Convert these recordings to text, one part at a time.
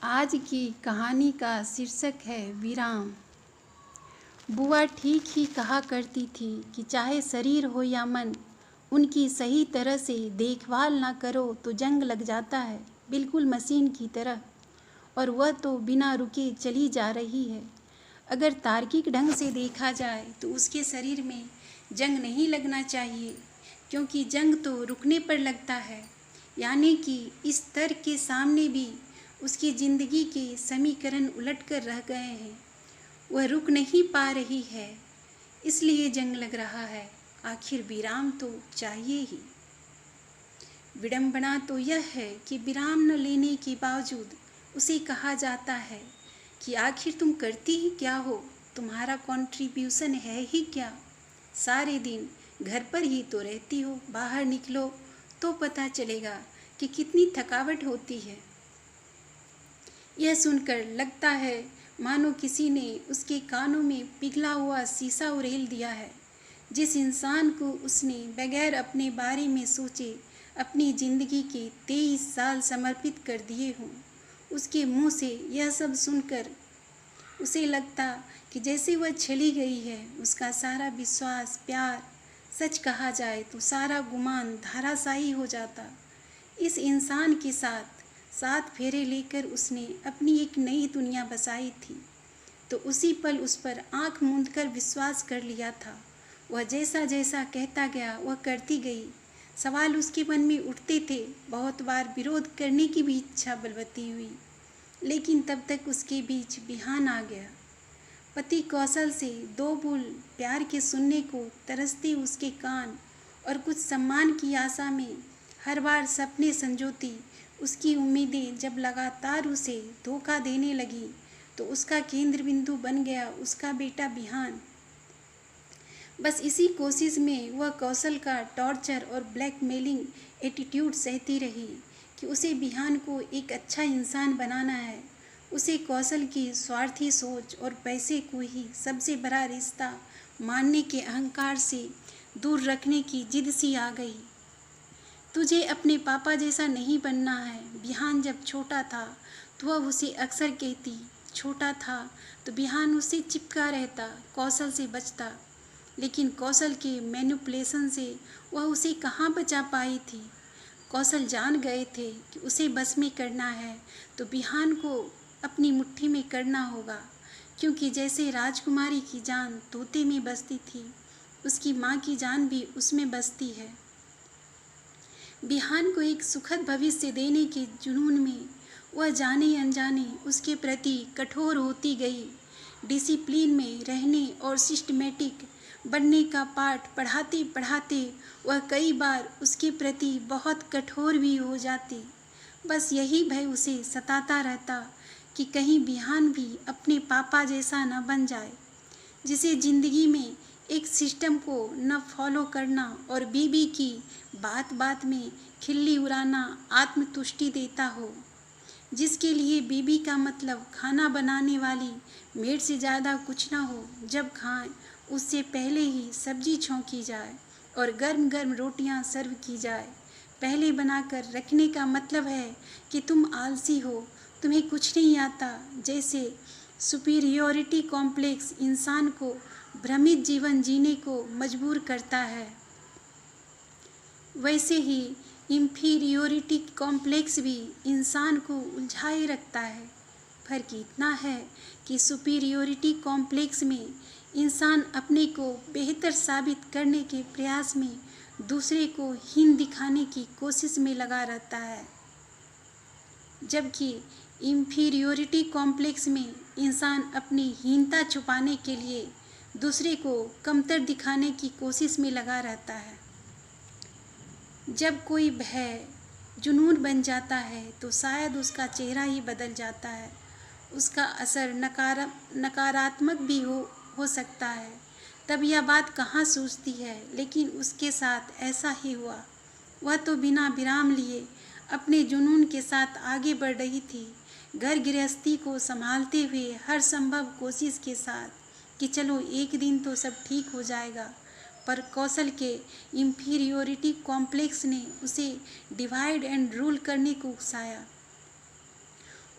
आज की कहानी का शीर्षक है विराम। बुआ ठीक ही कहा करती थी कि चाहे शरीर हो या मन, उनकी सही तरह से देखभाल ना करो तो जंग लग जाता है, बिल्कुल मशीन की तरह। और वह तो बिना रुके चली जा रही है। अगर तार्किक ढंग से देखा जाए तो उसके शरीर में जंग नहीं लगना चाहिए, क्योंकि जंग तो रुकने पर लगता है। यानी कि इस तर्क के सामने भी उसकी जिंदगी के समीकरण उलट कर रह गए हैं। वह रुक नहीं पा रही है, इसलिए जंग लग रहा है। आखिर विराम तो चाहिए ही। विडंबना तो यह है कि विराम न लेने के बावजूद उसे कहा जाता है कि आखिर तुम करती ही क्या हो, तुम्हारा कंट्रीब्यूशन है ही क्या। सारे दिन घर पर ही तो रहती हो, बाहर निकलो तो पता चलेगा कि कितनी थकावट होती है। यह सुनकर लगता है मानो किसी ने उसके कानों में पिघला हुआ शीशा उड़ेल दिया है। जिस इंसान को उसने बगैर अपने बारे में सोचे अपनी जिंदगी के 23 साल समर्पित कर दिए हों, उसके मुंह से यह सब सुनकर उसे लगता कि जैसे वह चली गई है। उसका सारा विश्वास, प्यार, सच कहा जाए तो सारा गुमान धराशायी हो जाता। इस इंसान के साथ 7 फेरे लेकर उसने अपनी एक नई दुनिया बसाई थी, तो उसी पल उस पर आंख मूंदकर विश्वास कर लिया था। वह जैसा जैसा कहता गया वह करती गई। सवाल उसके मन में उठते थे, बहुत बार विरोध करने की भी इच्छा बलवती हुई, लेकिन तब तक उसके बीच बिहान आ गया। पति कौशल से 2 बोल प्यार के सुनने को तरसते उसके कान, और कुछ सम्मान की आशा में हर बार सपने संजोती उसकी उम्मीदें जब लगातार उसे धोखा देने लगी, तो उसका केंद्र बिंदु बन गया उसका बेटा बिहान। बस इसी कोशिश में वह कौशल का टॉर्चर और ब्लैकमेलिंग एटीट्यूड सहती रही कि उसे बिहान को एक अच्छा इंसान बनाना है। उसे कौशल की स्वार्थी सोच और पैसे को ही सबसे बड़ा रिश्ता मानने के अहंकार से दूर रखने की जिद सी आ गई। तुझे अपने पापा जैसा नहीं बनना है। बिहान जब छोटा था तो वह उसे अक्सर कहती। छोटा था तो बिहान उससे चिपका रहता, कौशल से बचता, लेकिन कौशल के मैनिपुलेशन से वह उसे कहाँ बचा पाई थी। कौशल जान गए थे कि उसे बस में करना है तो बिहान को अपनी मुट्ठी में करना होगा, क्योंकि जैसे राजकुमारी की जान तोते में बसती थी, उसकी माँ की जान भी उसमें बसती है। बिहान को एक सुखद भविष्य देने के जुनून में वह जाने अनजाने उसके प्रति कठोर होती गई। डिसिप्लिन में रहने और सिस्टमेटिक बनने का पाठ पढ़ाते पढ़ाते वह कई बार उसके प्रति बहुत कठोर भी हो जाती। बस यही भय उसे सताता रहता कि कहीं बिहान भी अपने पापा जैसा न बन जाए, जिसे ज़िंदगी में एक सिस्टम को न फॉलो करना और बीबी की बात बात में खिल्ली उड़ाना आत्मतुष्टि देता हो, जिसके लिए बीबी का मतलब खाना बनाने वाली मेड से ज़्यादा कुछ ना हो। जब खाएं उससे पहले ही सब्जी छौंकी जाए और गर्म गर्म रोटियां सर्व की जाए। पहले बनाकर रखने का मतलब है कि तुम आलसी हो, तुम्हें कुछ नहीं आता। जैसे सुपीरियोरिटी कॉम्प्लेक्स इंसान को भ्रमित जीवन जीने को मजबूर करता है, वैसे ही इंफीरियोरिटी कॉम्प्लेक्स भी इंसान को उलझाए रखता है। फर्क इतना है कि सुपीरियोरिटी कॉम्प्लेक्स में इंसान अपने को बेहतर साबित करने के प्रयास में दूसरे को हीन दिखाने की कोशिश में लगा रहता है, जबकि इंफीरियोरिटी कॉम्प्लेक्स में इंसान अपनी हीनता छुपाने के लिए दूसरे को कमतर दिखाने की कोशिश में लगा रहता है। जब कोई भय जुनून बन जाता है तो शायद उसका चेहरा ही बदल जाता है। उसका असर नकारात्मक भी हो सकता है। तब यह बात कहाँ सूझती है, लेकिन उसके साथ ऐसा ही हुआ। वह तो बिना विराम लिए अपने जुनून के साथ आगे बढ़ रही थी, घर गृहस्थी को संभालते हुए हर संभव कोशिश के साथ कि चलो एक दिन तो सब ठीक हो जाएगा। पर कौशल के इंफीरियोरिटी कॉम्प्लेक्स ने उसे डिवाइड एंड रूल करने को उकसाया।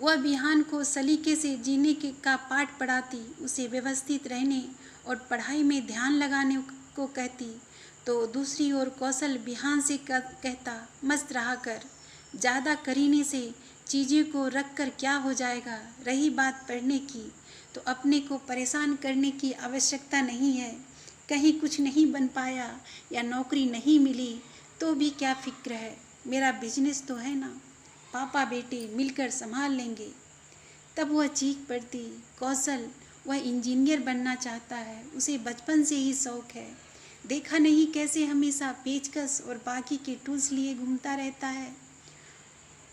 वह बिहान को सलीके से जीने का पाठ पढ़ाती, उसे व्यवस्थित रहने और पढ़ाई में ध्यान लगाने को कहती, तो दूसरी ओर कौशल बिहान से कहता, मस्त रहा कर, ज़्यादा करीने से चीज़ों को रख कर क्या हो जाएगा। रही बात पढ़ने की, तो अपने को परेशान करने की आवश्यकता नहीं है। कहीं कुछ नहीं बन पाया या नौकरी नहीं मिली तो भी क्या फिक्र है, मेरा बिजनेस तो है ना, पापा बेटे मिलकर संभाल लेंगे। तब वह चीख पड़ती, कौशल, वह इंजीनियर बनना चाहता है, उसे बचपन से ही शौक है। देखा नहीं कैसे हमेशा पेचकस और बाकी के टूल्स लिए घूमता रहता है।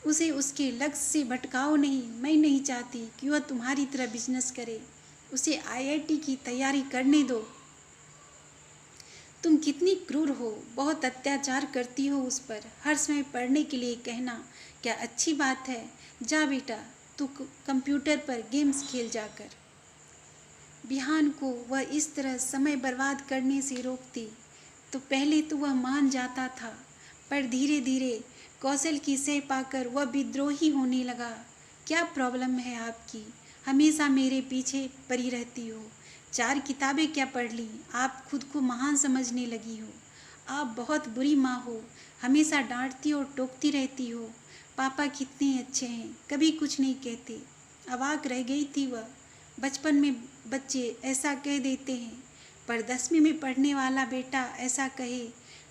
उसे उसके लक्ष्य से भटकाओ नहीं। मैं नहीं चाहती कि वह तुम्हारी तरह बिजनेस करे। उसे आईआईटी की तैयारी करने दो। तुम कितनी क्रूर हो, बहुत अत्याचार करती हो उस पर, हर समय पढ़ने के लिए कहना क्या अच्छी बात है। जा बेटा, तू कंप्यूटर पर गेम्स खेल जाकर। बिहान को वह इस तरह समय बर्बाद करने से रोकती तो पहले तो वह मान जाता था, पर धीरे धीरे कौशल की सह पाकर वह विद्रोही होने लगा। क्या प्रॉब्लम है आपकी, हमेशा मेरे पीछे पड़ी रहती हो। 4 किताबें क्या पढ़ ली, आप खुद को महान समझने लगी हो। आप बहुत बुरी माँ हो, हमेशा डांटती और टोकती रहती हो। पापा कितने अच्छे हैं, कभी कुछ नहीं कहते। अवाक रह गई थी वह। बचपन में बच्चे ऐसा कह देते हैं, पर 10वीं में पढ़ने वाला बेटा ऐसा कहे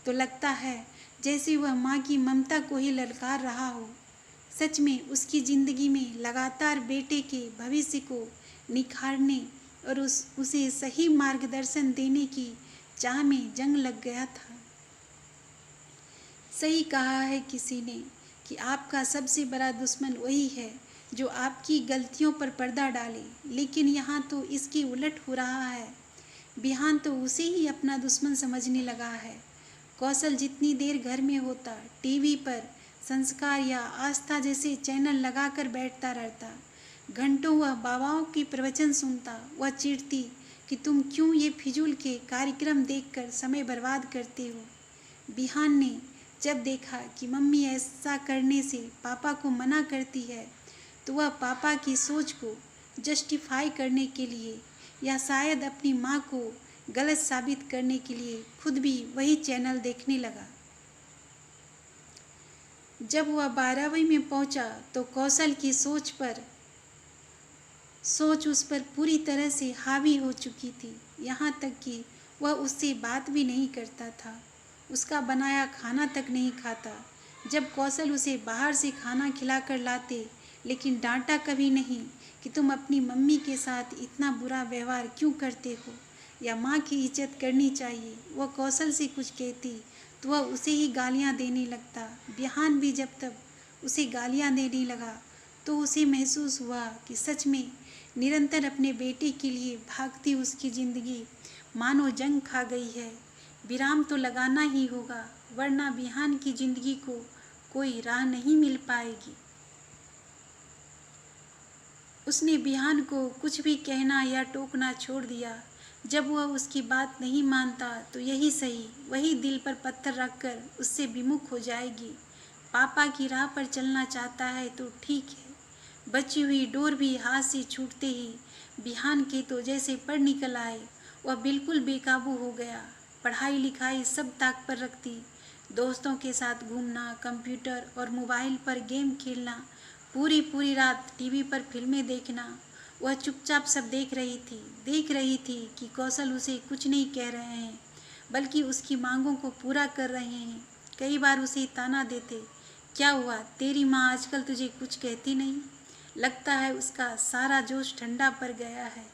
तो लगता है जैसे वह माँ की ममता को ही ललकार रहा हो। सच में उसकी ज़िंदगी में लगातार बेटे के भविष्य को निखारने और उसे सही मार्गदर्शन देने की चाह में जंग लग गया था। सही कहा है किसी ने कि आपका सबसे बड़ा दुश्मन वही है जो आपकी गलतियों पर पर्दा डाले, लेकिन यहाँ तो इसकी उलट हो रहा है। बिहान तो उसे ही अपना दुश्मन समझने लगा है। कौशल जितनी देर घर में होता, टीवी पर संस्कार या आस्था जैसे चैनल लगाकर बैठता रहता। घंटों वह बाबाओं की प्रवचन सुनता। वह चिढ़ती कि तुम क्यों ये फिजूल के कार्यक्रम देखकर समय बर्बाद करते हो। बिहान ने जब देखा कि मम्मी ऐसा करने से पापा को मना करती है, तो वह पापा की सोच को जस्टिफाई करने के लिए या शायद अपनी माँ को गलत साबित करने के लिए खुद भी वही चैनल देखने लगा। जब वह 12वीं में पहुंचा तो कौशल की सोच उस पर पूरी तरह से हावी हो चुकी थी। यहाँ तक कि वह उससे बात भी नहीं करता था, उसका बनाया खाना तक नहीं खाता। जब कौशल उसे बाहर से खाना खिलाकर लाते, लेकिन डांटा कभी नहीं कि तुम अपनी मम्मी के साथ इतना बुरा व्यवहार क्यों करते हो, या माँ की इज्जत करनी चाहिए। वह कौशल से कुछ कहती तो वह उसे ही गालियाँ देने लगता। बिहान भी जब तब उसे गालियाँ देने लगा तो उसे महसूस हुआ कि सच में निरंतर अपने बेटे के लिए भागती उसकी ज़िंदगी मानो जंग खा गई है। विराम तो लगाना ही होगा, वरना बिहान की ज़िंदगी को कोई राह नहीं मिल पाएगी। उसने बिहान को कुछ भी कहना या टोकना छोड़ दिया। जब वह उसकी बात नहीं मानता तो यही सही, वही दिल पर पत्थर रखकर उससे विमुख हो जाएगी। पापा की राह पर चलना चाहता है तो ठीक है। बची हुई डोर भी हाथ से छूटते ही बिहान के तो जैसे पर निकल आए। वह बिल्कुल बेकाबू हो गया। पढ़ाई लिखाई सब ताक पर रखती। दोस्तों के साथ घूमना, कंप्यूटर और मोबाइल पर गेम खेलना, पूरी पूरी रात टीवी पर फिल्में देखना। वह चुपचाप सब देख रही थी कि कौशल उसे कुछ नहीं कह रहे हैं, बल्कि उसकी मांगों को पूरा कर रहे हैं। कई बार उसे ताना देते, क्या हुआ तेरी माँ आजकल तुझे कुछ कहती नहीं? लगता है उसका सारा जोश ठंडा पड़ गया है,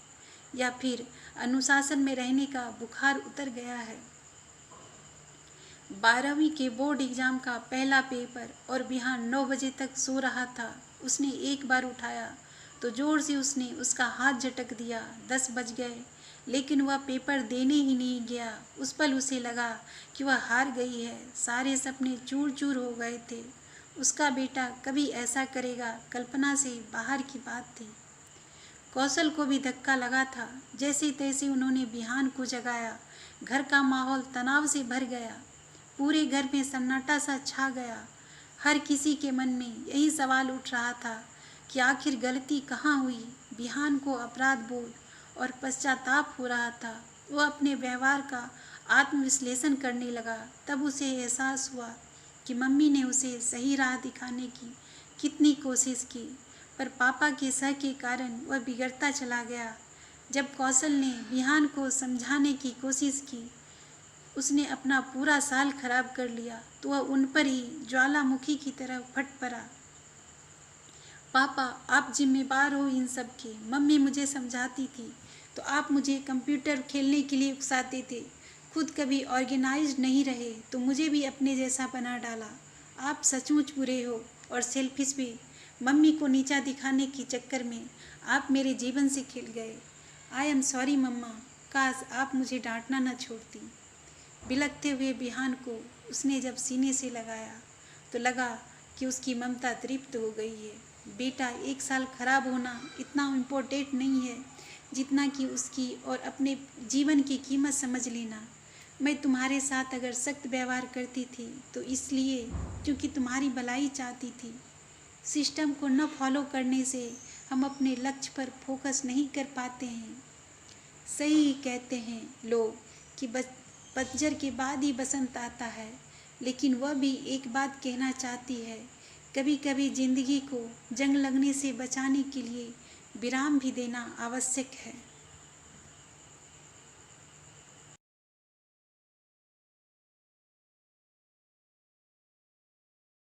या फिर अनुशासन में रहने का बुखार उतर गया है। 12वीं के बोर्ड एग्जाम का पहला पेपर और बिहान 9 बजे तक सो रहा था। उसने एक बार उठाया तो जोर से उसने उसका हाथ झटक दिया। 10 बज गए, लेकिन वह पेपर देने ही नहीं गया। उस पल उसे लगा कि वह हार गई है। सारे सपने चूर चूर हो गए थे। उसका बेटा कभी ऐसा करेगा, कल्पना से बाहर की बात थी। कौशल को भी धक्का लगा था। जैसे तैसे उन्होंने बिहान को जगाया। घर का माहौल तनाव से भर गया। पूरे घर में सन्नाटा सा छा गया। हर किसी के मन में यही सवाल उठ रहा था कि आखिर गलती कहाँ हुई। बिहान को अपराध बोध और पश्चाताप हो रहा था। वह अपने व्यवहार का आत्मविश्लेषण करने लगा। तब उसे एहसास हुआ कि मम्मी ने उसे सही राह दिखाने की कितनी कोशिश की, पर पापा के सह के कारण वह बिगड़ता चला गया। जब कौशल ने बिहान को समझाने की कोशिश की, उसने अपना पूरा साल खराब कर लिया, तो वह उन पर ही ज्वालामुखी की तरह फट पड़ा। पापा, आप जिम्मेवार हो इन सब के। मम्मी मुझे समझाती थी तो आप मुझे कंप्यूटर खेलने के लिए उकसाते थे। खुद कभी ऑर्गेनाइज्ड नहीं रहे तो मुझे भी अपने जैसा बना डाला। आप सचमुच बुरे हो और सेल्फिश भी। मम्मी को नीचा दिखाने के चक्कर में आप मेरे जीवन से खेल गए। आई एम सॉरी मम्मा। काश आप मुझे डांटना न छोड़ती। बिलखते हुए बिहान को उसने जब सीने से लगाया तो लगा कि उसकी ममता तृप्त हो गई है। बेटा, एक साल खराब होना इतना इम्पोर्टेंट नहीं है जितना कि उसकी और अपने जीवन की कीमत समझ लेना। मैं तुम्हारे साथ अगर सख्त व्यवहार करती थी तो इसलिए क्योंकि तुम्हारी भलाई चाहती थी। सिस्टम को न फॉलो करने से हम अपने लक्ष्य पर फोकस नहीं कर पाते हैं। सही कहते हैं लोग कि पतझड़ के बाद ही बसंत आता है, लेकिन वह भी एक बात कहना चाहती है, कभी कभी जिंदगी को जंग लगने से बचाने के लिए विराम भी देना आवश्यक है।